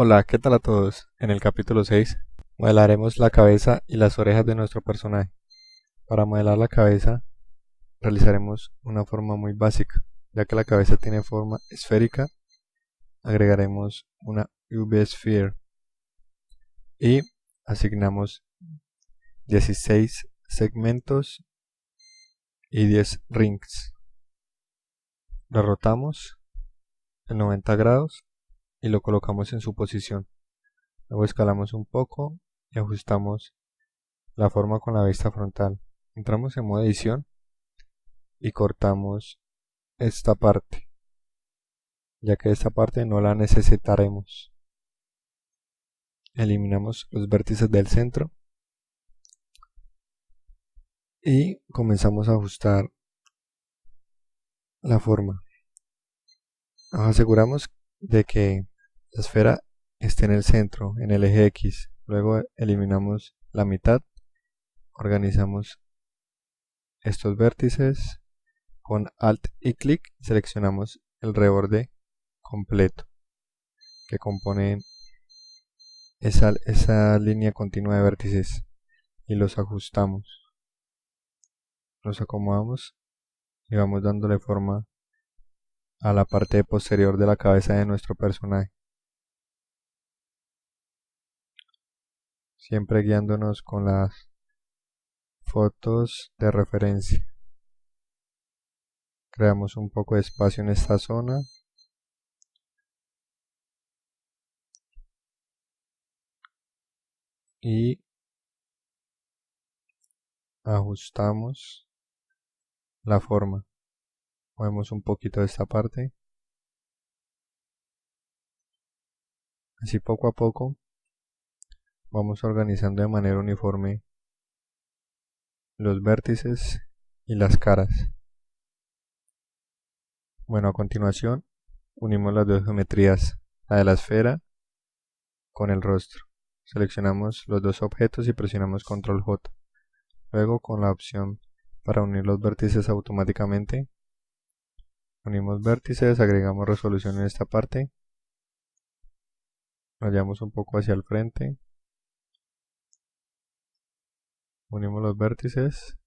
Hola, ¿qué tal a todos? En el capítulo 6 modelaremos la cabeza y las orejas de nuestro personaje. Para modelar la cabeza realizaremos una forma muy básica, ya que la cabeza tiene forma esférica, agregaremos una UV Sphere y asignamos 16 segmentos y 10 rings. Lo rotamos en 90 grados y lo colocamos en su posición. Luego escalamos un poco y ajustamos la forma con la vista frontal. Entramos en modo edición y cortamos esta parte, ya que esta parte no la necesitaremos. Eliminamos los vértices del centro y comenzamos a ajustar la forma. Nos aseguramos de que la esfera esté en el centro, en el eje X. Luego eliminamos la mitad, organizamos estos vértices. Con Alt y clic seleccionamos el reborde completo que compone esa línea continua de vértices y los ajustamos. Los acomodamos y vamos dándole forma a la parte posterior de la cabeza de nuestro personaje. Siempre guiándonos con las fotos de referencia. Creamos un poco de espacio en esta zona. Y ajustamos la forma. Movemos un poquito de esta parte. Así poco a poco vamos organizando de manera uniforme los vértices y las caras. Bueno, a continuación unimos las dos geometrías, la de la esfera con el rostro. Seleccionamos los dos objetos y presionamos Control J. Luego, con la opción para unir los vértices automáticamente, unimos vértices, agregamos resolución en esta parte, nos llevamos un poco hacia el frente, unimos los vértices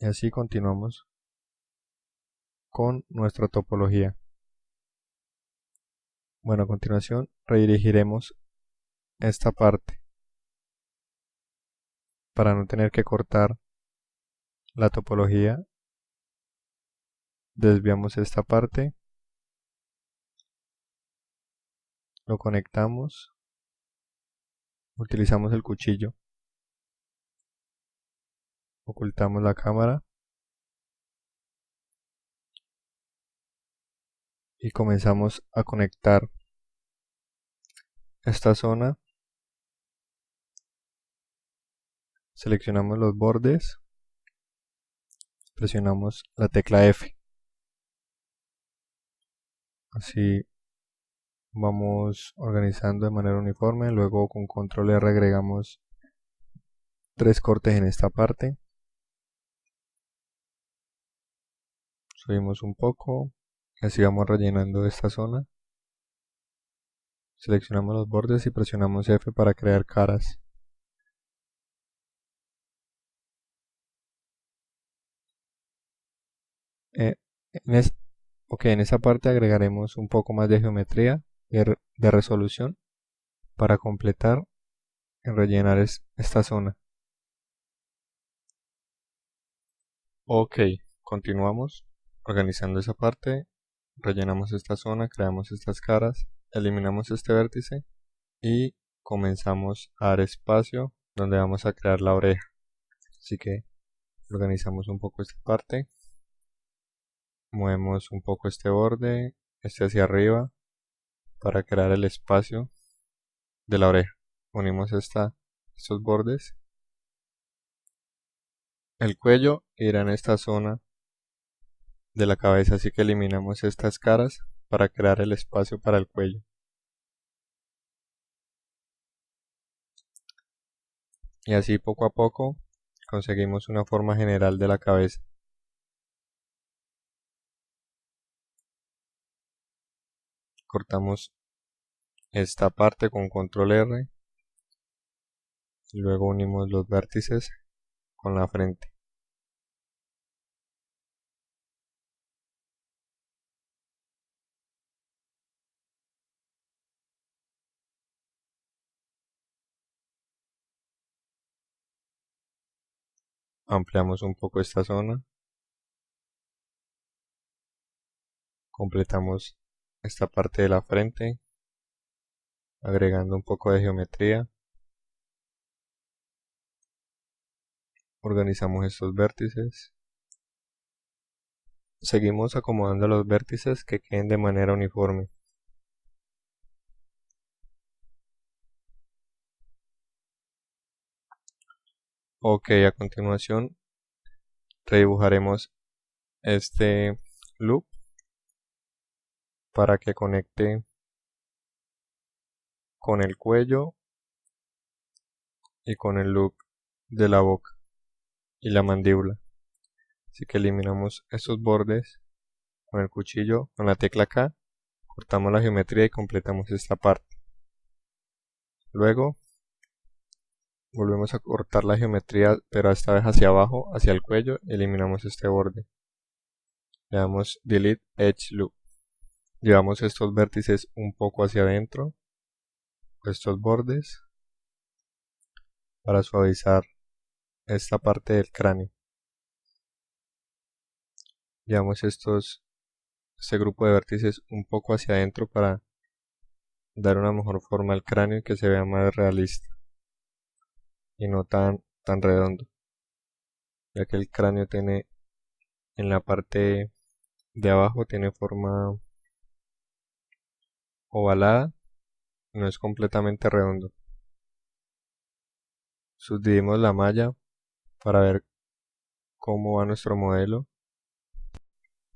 y así continuamos con nuestra topología. Bueno, a continuación redirigiremos esta parte para no tener que cortar la topología. Desviamos esta parte, lo conectamos, utilizamos el cuchillo, ocultamos la cámara y comenzamos a conectar esta zona. Seleccionamos los bordes, presionamos la tecla F. Así vamos organizando de manera uniforme. Luego con Control R agregamos 3 cortes en esta parte. Subimos un poco y así vamos rellenando esta zona. Seleccionamos los bordes y presionamos F para crear caras. En esa parte agregaremos un poco más de geometría de resolución para completar y rellenar esta zona. Ok, continuamos organizando esa parte, rellenamos esta zona, creamos estas caras, eliminamos este vértice y comenzamos a dar espacio donde vamos a crear la oreja. Así que organizamos un poco esta parte, movemos un poco este borde, este hacia arriba para crear el espacio de la oreja. Unimos estos bordes. El cuello irá en esta zona de la cabeza, así que eliminamos estas caras para crear el espacio para el cuello. Y así poco a poco conseguimos una forma general de la cabeza. Cortamos esta parte con control R y luego unimos los vértices con la frente. Ampliamos un poco esta zona. Completamos esta parte de la frente, agregando un poco de geometría. Organizamos estos vértices. Seguimos acomodando los vértices que queden de manera uniforme. Ok, a continuación redibujaremos este loop para que conecte con el cuello y con el loop de la boca y la mandíbula. Así que eliminamos estos bordes con el cuchillo, con la tecla K, cortamos la geometría y completamos esta parte. Luego volvemos a cortar la geometría, pero esta vez hacia abajo, hacia el cuello, eliminamos este borde. Le damos Delete Edge Loop. Llevamos estos vértices un poco hacia adentro, estos bordes, para suavizar esta parte del cráneo. Llevamos este grupo de vértices un poco hacia adentro para dar una mejor forma al cráneo y que se vea más realista y no tan redondo, ya que el cráneo tiene en la parte de abajo tiene forma ovalada, no es completamente redondo. Subdividimos la malla para ver cómo va nuestro modelo.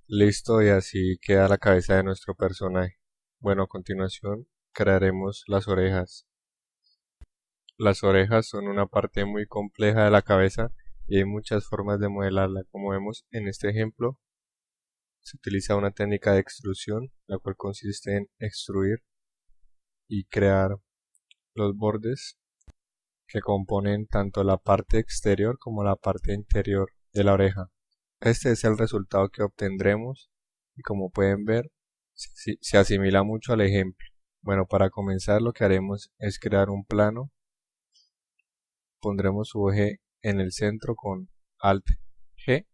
Listo, y así queda la cabeza de nuestro personaje. Bueno, a continuación crearemos las orejas. Las orejas son una parte muy compleja de la cabeza y hay muchas formas de modelarla. Como vemos en este ejemplo, se utiliza una técnica de extrusión, la cual consiste en extruir y crear los bordes que componen tanto la parte exterior como la parte interior de la oreja. Este es el resultado que obtendremos y como pueden ver se asimila mucho al ejemplo. Bueno, para comenzar lo que haremos es crear un plano. Pondremos su eje en el centro con Alt G.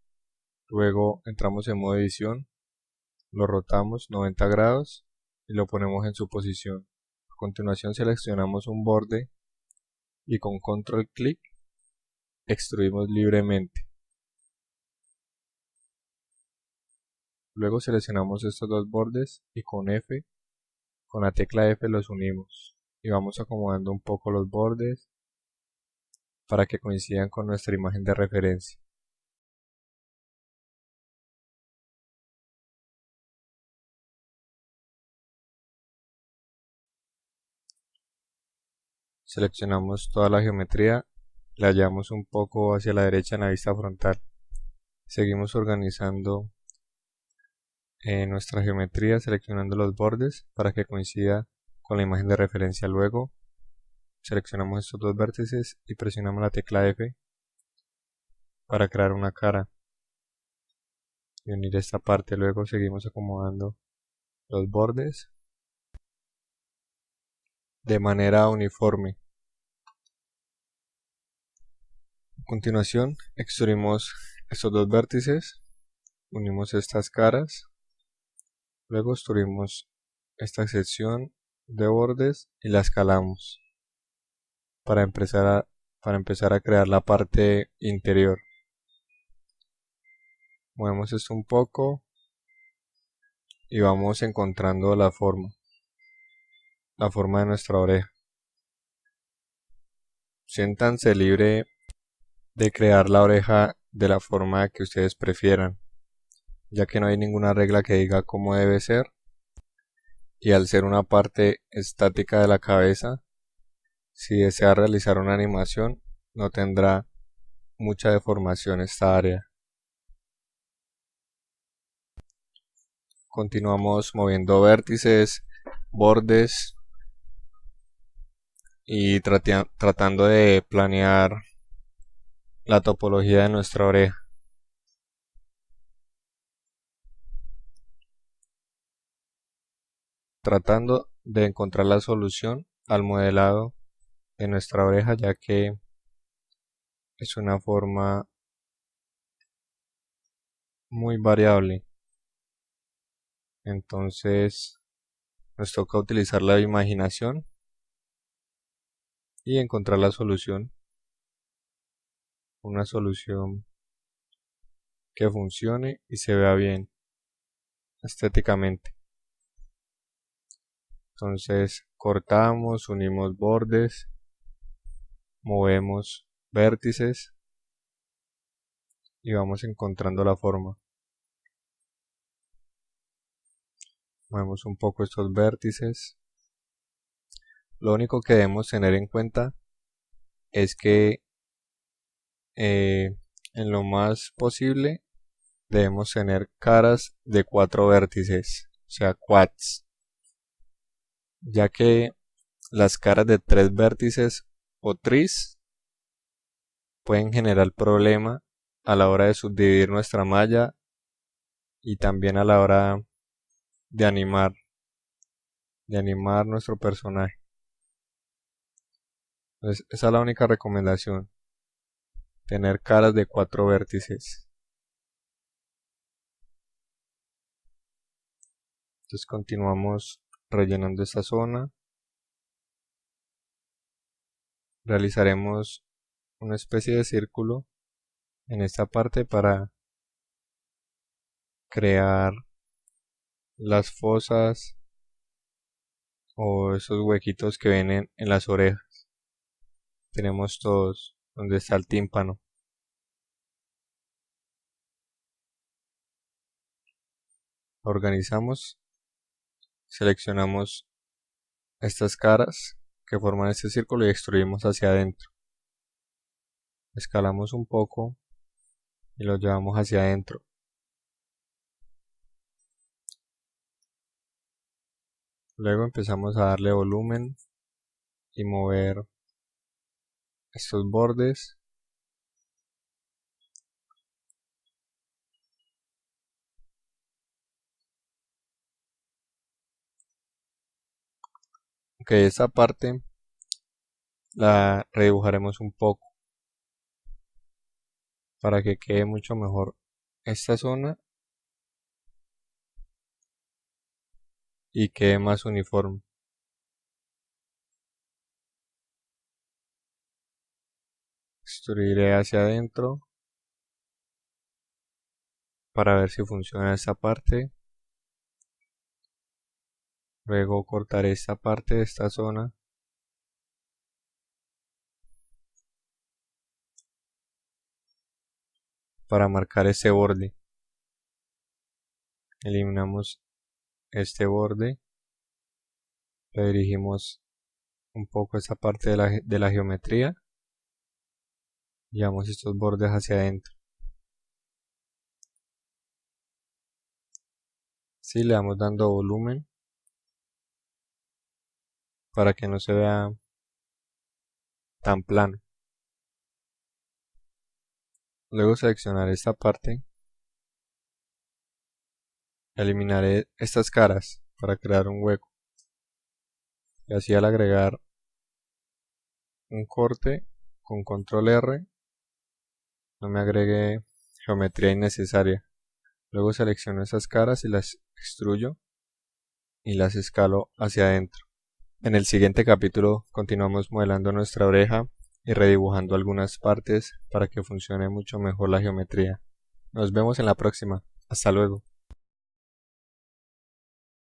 Luego entramos en modo edición, lo rotamos 90 grados y lo ponemos en su posición. A continuación seleccionamos un borde y con control clic extruimos libremente. Luego seleccionamos estos dos bordes y con la tecla F los unimos y vamos acomodando un poco los bordes para que coincidan con nuestra imagen de referencia. Seleccionamos toda la geometría, la hallamos un poco hacia la derecha en la vista frontal. Seguimos organizando nuestra geometría seleccionando los bordes para que coincida con la imagen de referencia. Luego seleccionamos estos dos vértices y presionamos la tecla F para crear una cara y unir esta parte. Luego seguimos acomodando los bordes de manera uniforme. A continuación extruimos estos dos vértices, unimos estas caras, luego extruimos esta sección de bordes y la escalamos para empezar a crear la parte interior. Movemos esto un poco y vamos encontrando la forma de nuestra oreja. Siéntanse libre de crear la oreja de la forma que ustedes prefieran, ya que no hay ninguna regla que diga cómo debe ser, y al ser una parte estática de la cabeza, si desea realizar una animación no tendrá mucha deformación esta área. Continuamos moviendo vértices, bordes y tratando de planear la topología de nuestra oreja. Tratando de encontrar la solución al modelado de nuestra oreja, ya que es una forma muy variable. Entonces nos toca utilizar la imaginación y encontrar la solución. Una solución que funcione y se vea bien estéticamente. Entonces cortamos, unimos bordes, movemos vértices y vamos encontrando la forma. Movemos un poco estos vértices. Lo único que debemos tener en cuenta es que en lo más posible debemos tener caras de 4 vértices, o sea, quads, ya que las caras de 3 vértices o tris pueden generar problema a la hora de subdividir nuestra malla y también a la hora de animar nuestro personaje. Entonces, esa es la única recomendación, tener caras de 4 vértices. Entonces continuamos rellenando esta zona. Realizaremos una especie de círculo en esta parte para crear las fosas o esos huequitos que vienen en las orejas. Tenemos todos donde está el tímpano. Organizamos, seleccionamos estas caras que forman este círculo y extruimos hacia adentro. Escalamos un poco y lo llevamos hacia adentro. Luego empezamos a darle volumen y mover estos bordes. Ok, esta parte la redibujaremos un poco para que quede mucho mejor esta zona y quede más uniforme. Extruiré hacia adentro para ver si funciona esta parte. Luego cortaré esta parte de esta zona para marcar este borde. Eliminamos este borde, redirigimos un poco esta parte de la geometría, llevamos estos bordes hacia adentro. Si le vamos dando volumen para que no se vea tan plano. Luego seleccionaré esta parte, eliminaré estas caras para crear un hueco y así al agregar un corte con control R no me agregue geometría innecesaria. Luego selecciono estas caras y las extruyo y las escalo hacia adentro. En el siguiente capítulo continuamos modelando nuestra oreja y redibujando algunas partes para que funcione mucho mejor la geometría. Nos vemos en la próxima. Hasta luego.